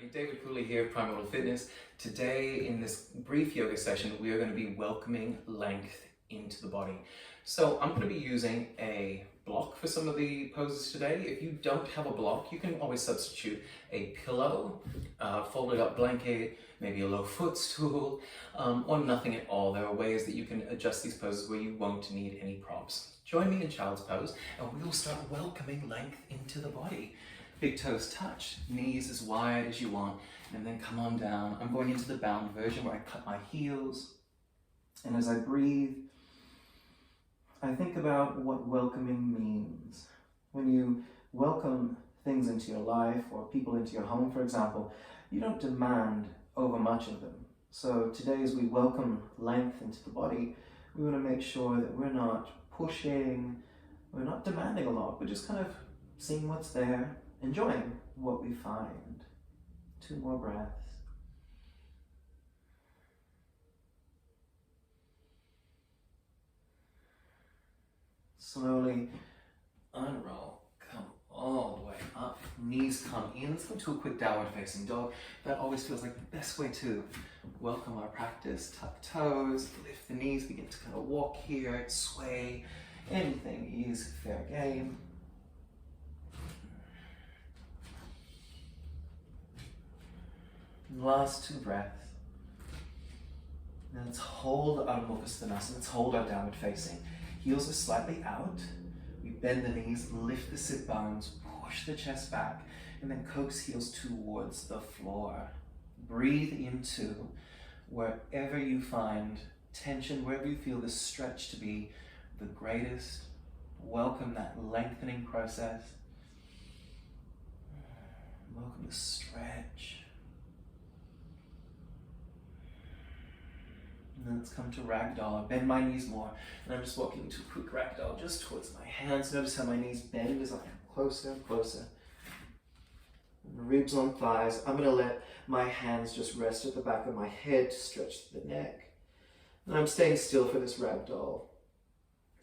David Cooley here, PrimeMortal Fitness. Today, in this brief yoga session, we are going to be welcoming length into the body. So I'm going to be using a block for some of the poses today. If you don't have a block, you can always substitute a pillow, folded up blanket, maybe a low footstool, or nothing at all. There are ways that you can adjust these poses where you won't need any props. Join me in child's pose, and we will start welcoming length into the body. Big toes touch, knees as wide as you want, and then come on down. I'm going into the bound version where I cut my heels. And as I breathe, I think about what welcoming means. When you welcome things into your life or people into your home, for example, you don't demand over much of them. So today, as we welcome length into the body, we want to make sure that we're not pushing, we're not demanding a lot, we're just kind of seeing what's there, enjoying what we find. 2 more breaths. Slowly unroll, come all the way up, knees come in. Let's go to a quick downward facing dog. That always feels like the best way to welcome our practice. Tuck toes, lift the knees, begin to kind of walk here, sway. Anything is fair game. Last 2 breaths. Now let's hold Adho Mukha Svanasana. Let's hold our downward facing. Heels are slightly out. We bend the knees, lift the sit bones, push the chest back, and then coax heels towards the floor. Breathe into wherever you find tension, wherever you feel the stretch to be the greatest. Welcome that lengthening process. Welcome the stretch. And then let's come to ragdoll. I bend my knees more, and I'm just walking to a quick ragdoll just towards my hands. Notice how my knees bend as I come closer and closer. And ribs on thighs. I'm going to let my hands just rest at the back of my head to stretch the neck. And I'm staying still for this ragdoll.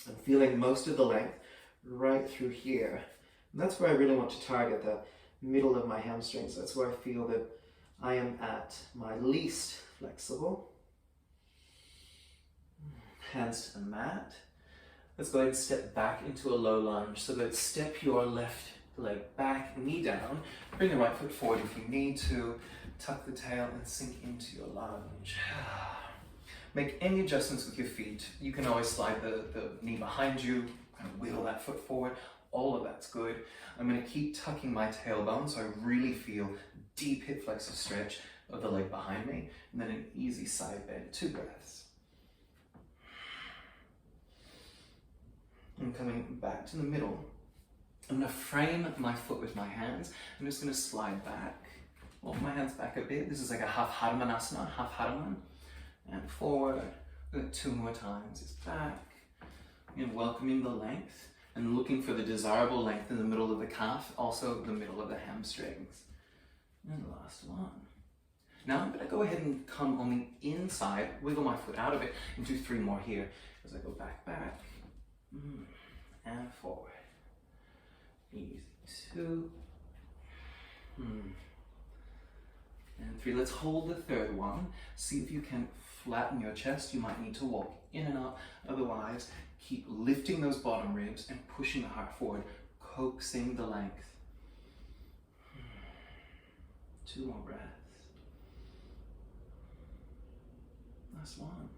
I'm feeling most of the length right through here. And that's where I really want to target the middle of my hamstrings. That's where I feel that I am at my least flexible. Hands to the mat. Let's go ahead and step back into a low lunge. So that step your left leg back, knee down. Bring the right foot forward if you need to. Tuck the tail and sink into your lunge. Make any adjustments with your feet. You can always slide the knee behind you, kind of wiggle that foot forward. All of that's good. I'm going to keep tucking my tailbone so I really feel deep hip flexor stretch of the leg behind me. And then an easy side bend. 2 breaths. I'm coming back to the middle. I'm going to frame my foot with my hands. I'm just going to slide back, walk my hands back a bit. This is like a half Hanumanasana, half Hanuman. And forward. 2 more times. It's back. And welcoming the length and looking for the desirable length in the middle of the calf, also the middle of the hamstrings. And the last one. Now I'm going to go ahead and come on the inside, wiggle my foot out of it, and do 3 more here as I go back. And forward. Easy. 2. And 3. Let's hold the 3rd one. See if you can flatten your chest. You might need to walk in and up. Otherwise, keep lifting those bottom ribs and pushing the heart forward, coaxing the length. 2 more breaths. Last one.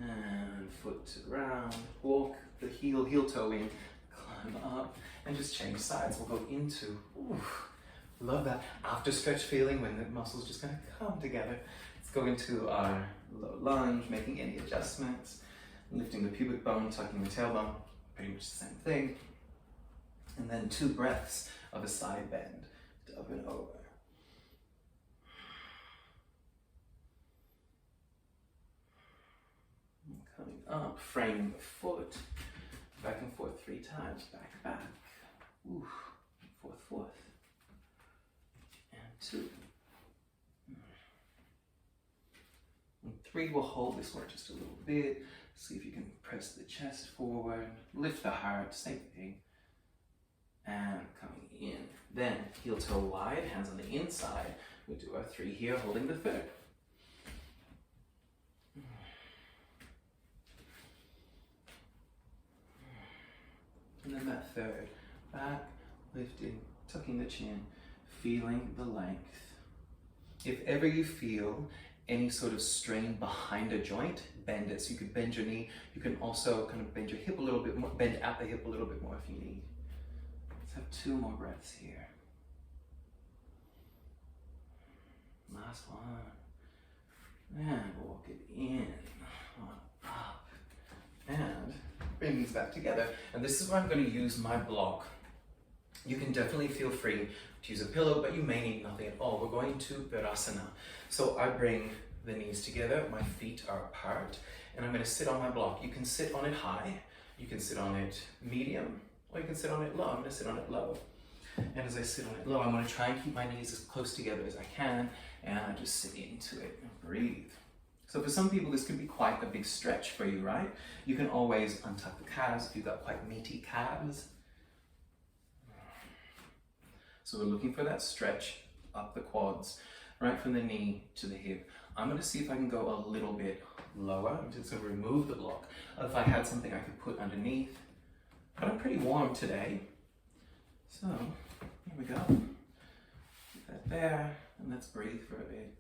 And foot to the ground, walk the heel toe in, climb up, and just change sides. We'll go into, love that after stretch feeling when the muscles just kind of come together. Let's go into our low lunge, making any adjustments, lifting the pubic bone, tucking the tailbone, pretty much the same thing. And then 2 breaths of a side bend, up and over. Coming up, framing the foot, back and forth 3 times, back. Forth. And 2. And 3, we'll hold this one just a little bit. See if you can press the chest forward, lift the heart, same thing. and coming in. Then heel toe wide, hands on the inside. We do our 3 here, holding the third. And then that third, back, lifting, tucking the chin, feeling the length. If ever you feel any sort of strain behind a joint, bend it. So you could bend your knee. You can also kind of bend your hip a little bit more, bend at the hip a little bit more if you need. Let's have 2 more breaths here. Last one. And walk it in, on up, and bring these back together. And this is where I'm going to use my block. You can definitely feel free to use a pillow, but you may need nothing at all. We're going to Virasana. So I bring the knees together, my feet are apart, and I'm going to sit on my block. You can sit on it high, you can sit on it medium, or you can sit on it low. I'm going to sit on it low. And as I sit on it low, I'm going to try and keep my knees as close together as I can, and I just sit into it and breathe. So for some people, this can be quite a big stretch for you, right? You can always untuck the calves if you've got quite meaty calves. So we're looking for that stretch up the quads, right from the knee to the hip. I'm going to see if I can go a little bit lower. I'm just going to remove the block. If I had something I could put underneath. But I'm pretty warm today. So here we go. Put that there, and let's breathe for a bit.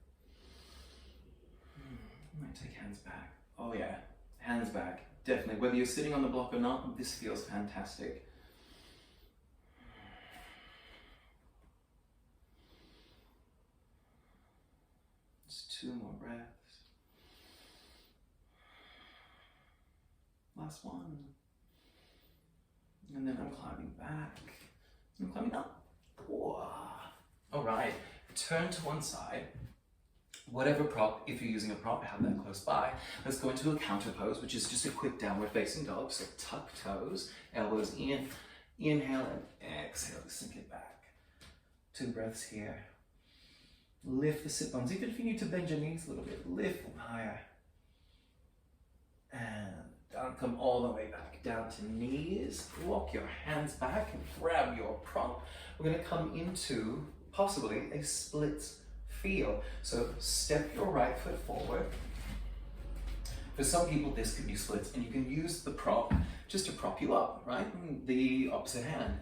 I might take hands back. Oh yeah, hands back. Definitely. Whether you're sitting on the block or not, this feels fantastic. Just 2 more breaths. Last one. And then I'm climbing back. I'm climbing up. Whoa. All right, turn to one side. Whatever prop, if you're using a prop, have that close by. Let's go into a counter pose, which is just a quick downward facing dog. So tuck toes, elbows in, inhale and exhale to sink it back. 2 breaths here. Lift the sit bones, even if you need to bend your knees a little bit, lift them higher. And down, come all the way back, down to knees. Walk your hands back and grab your prop. We're gonna come into possibly a splits feel. So step your right foot forward. For some people, this could be splits, and you can use the prop just to prop you up, right? The opposite hand.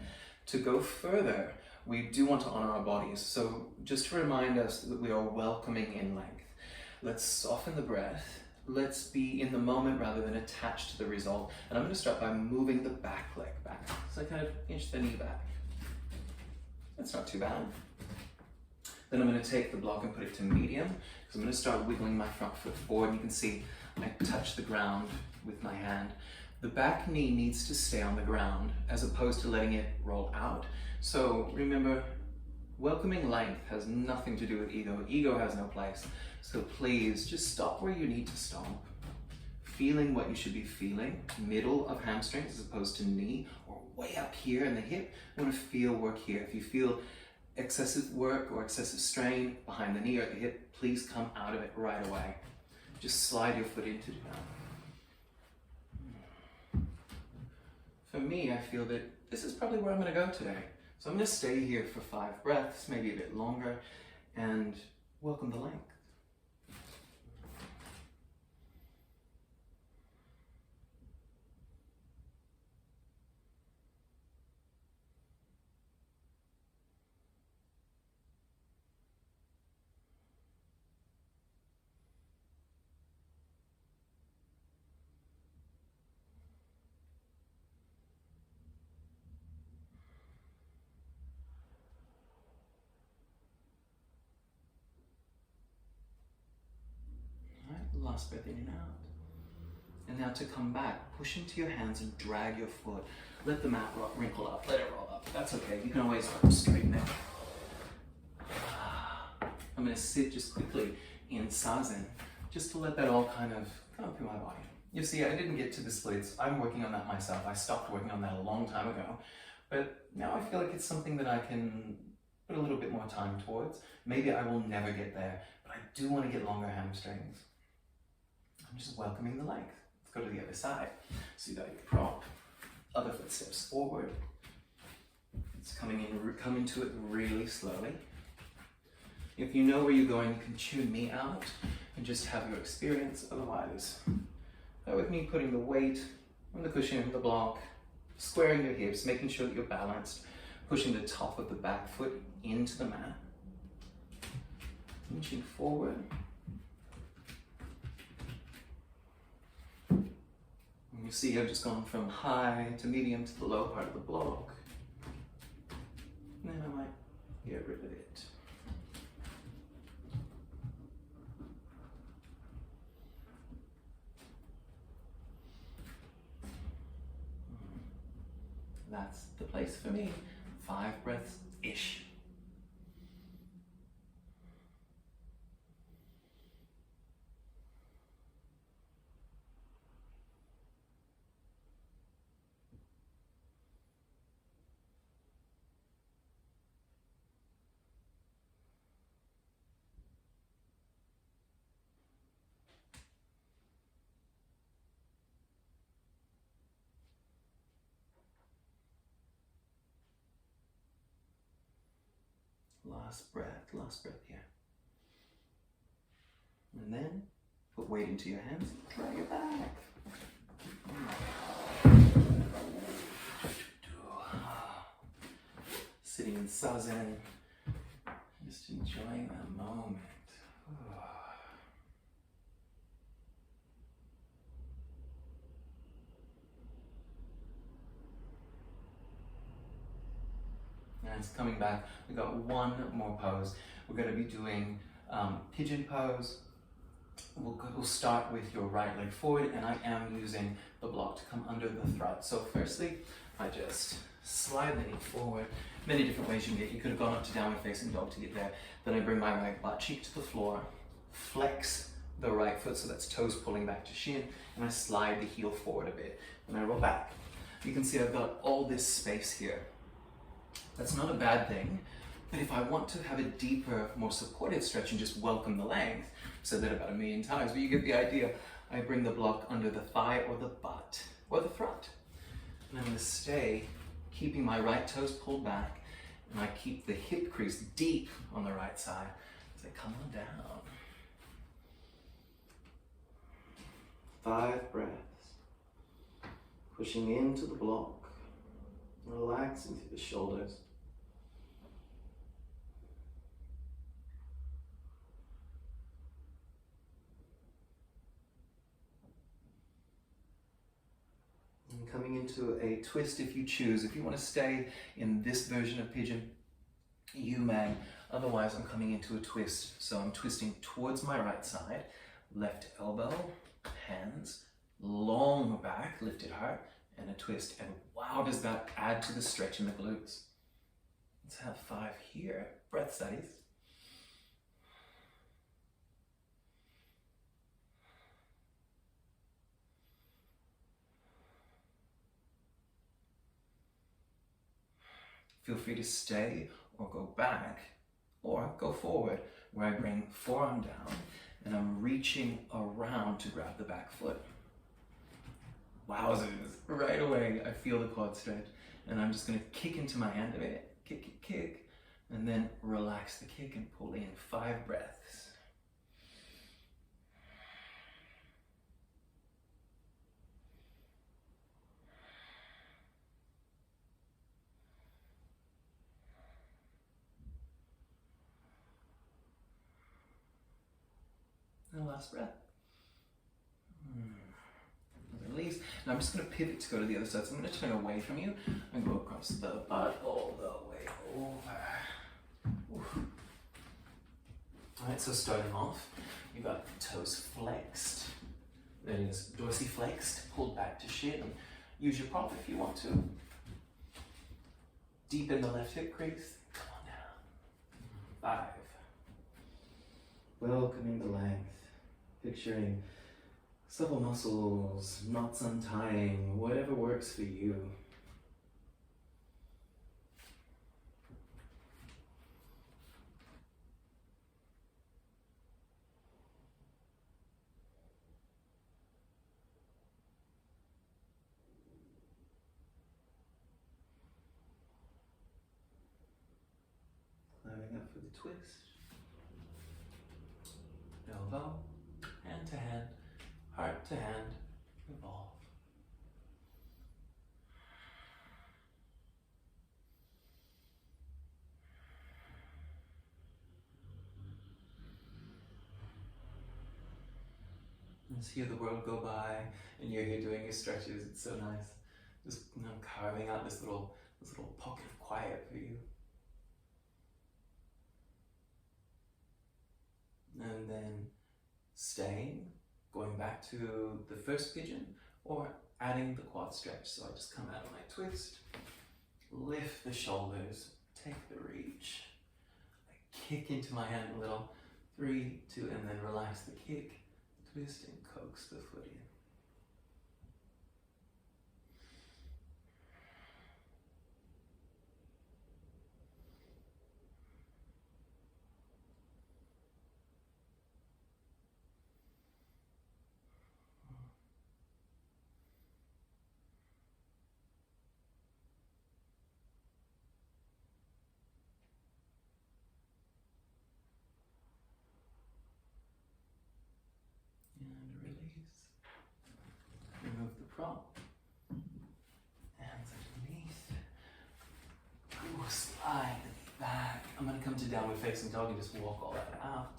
To go further, we do want to honor our bodies. So just to remind us that we are welcoming in length. Let's soften the breath. Let's be in the moment rather than attached to the result. And I'm going to start by moving the back leg back. So I kind of inch the knee back. That's not too bad. Then I'm going to take the block and put it to medium. So I'm going to start wiggling my front foot forward. You can see I touch the ground with my hand. The back knee needs to stay on the ground as opposed to letting it roll out. So remember, welcoming length has nothing to do with ego. Ego has no place. So please just stop where you need to stop. Feeling what you should be feeling, middle of hamstrings as opposed to knee, or way up here in the hip. You want to feel work here. If you feel excessive work or excessive strain behind the knee or the hip, please come out of it right away. Just slide your foot into it now. For me, I feel that this is probably where I'm going to go today. So I'm going to stay here for 5 breaths, maybe a bit longer, and welcome the length. Last breath in and out. And now to come back, push into your hands and drag your foot. Let the mat wrinkle up, let it roll up. That's okay, you can always straighten it. I'm going to sit just quickly in Zazen, just to let that all kind of come through my body. You see, I didn't get to the splits. I'm working on that myself. I stopped working on that a long time ago. But now I feel like it's something that I can put a little bit more time towards. Maybe I will never get there, but I do want to get longer hamstrings. I'm just welcoming the length. Let's go to the other side. So you got your prop, other foot steps forward. It's come into it really slowly. If you know where you're going, you can tune me out and just have your experience. Otherwise, go with me putting the weight on the cushion, the block, squaring your hips, making sure that you're balanced, pushing the top of the back foot into the mat, inching forward. And you see I've just gone from high to medium to the low part of the block. And then I might get rid of it. That's the place for me. 5 breaths-ish. Last breath here. And then put weight into your hands, drag it back. Sitting in zazen, just enjoying that moment. And it's coming back. We've got one more pose. We're going to be doing pigeon pose. We'll start with your right leg forward, and I am using the block to come under the throat. So firstly, I just slide the knee forward. Many different ways you can get. You could have gone up to downward facing dog to get there. Then I bring my right butt cheek to the floor, flex the right foot, so that's toes pulling back to shin, and I slide the heel forward a bit. And I roll back. You can see I've got all this space here. That's not a bad thing, but if I want to have a deeper, more supportive stretch and just welcome the length, I've said that about 1,000,000 times, but you get the idea. I bring the block under the thigh or the butt or the throat. And I'm going to stay keeping my right toes pulled back, and I keep the hip crease deep on the right side as I come on down. 5 breaths. Pushing into the block, relaxing through the shoulders. And coming into a twist if you choose. If you want to stay in this version of pigeon, you may. Otherwise, I'm coming into a twist. So I'm twisting towards my right side, left elbow, hands, long back, lifted heart, and a twist. And wow, does that add to the stretch in the glutes. Let's have 5 here. Breath studies. Feel free to stay or go back or go forward, where I bring forearm down and I'm reaching around to grab the back foot. Wowzers, right away I feel the quad stretch, and I'm just going to kick into my hand a bit, kick, kick, kick, and then relax the kick and pull in. 5 breaths. And last breath. Release. Now I'm just going to pivot to go to the other side. So I'm going to turn away from you and go across the butt all the way over. Oof. Alright, so starting off, you've got toes flexed. Then it's dorsiflexed, pulled back to shin. Use your prop if you want to. Deepen the left hip crease. Come on down. 5. Welcoming the length. Picturing supple muscles, knots untying, whatever works for you. Coming up for the twist. Elbow, hand to hand, heart to hand, revolve. And see the world go by, and you're here doing your stretches. It's so nice. Just carving out this little pocket of quiet for you. And then staying, going back to the first pigeon, or adding the quad stretch. So I just come out of my twist, lift the shoulders, take the reach. I kick into my hand a little, 3, 2, and then relax the kick, twist and coax the foot in. And release. Remove the prop. Hands underneath. Ooh, slide back. I'm going to come to downward facing dog and just walk all that out.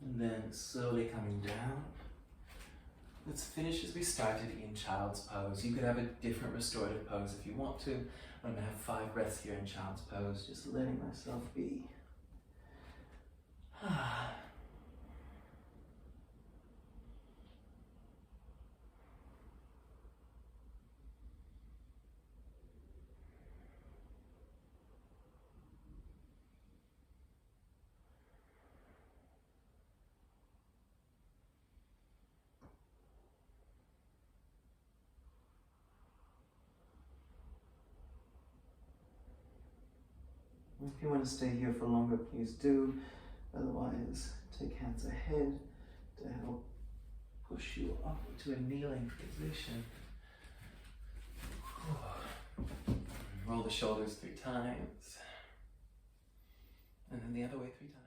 And then slowly coming down. Let's finish as we started in child's pose. You could have a different restorative pose if you want to. I'm going to have 5 breaths here in child's pose, just letting myself be. If you want to stay here for longer, please do. Otherwise, take hands ahead to help push you up into a kneeling position. Roll the shoulders 3 times. And then the other way 3 times.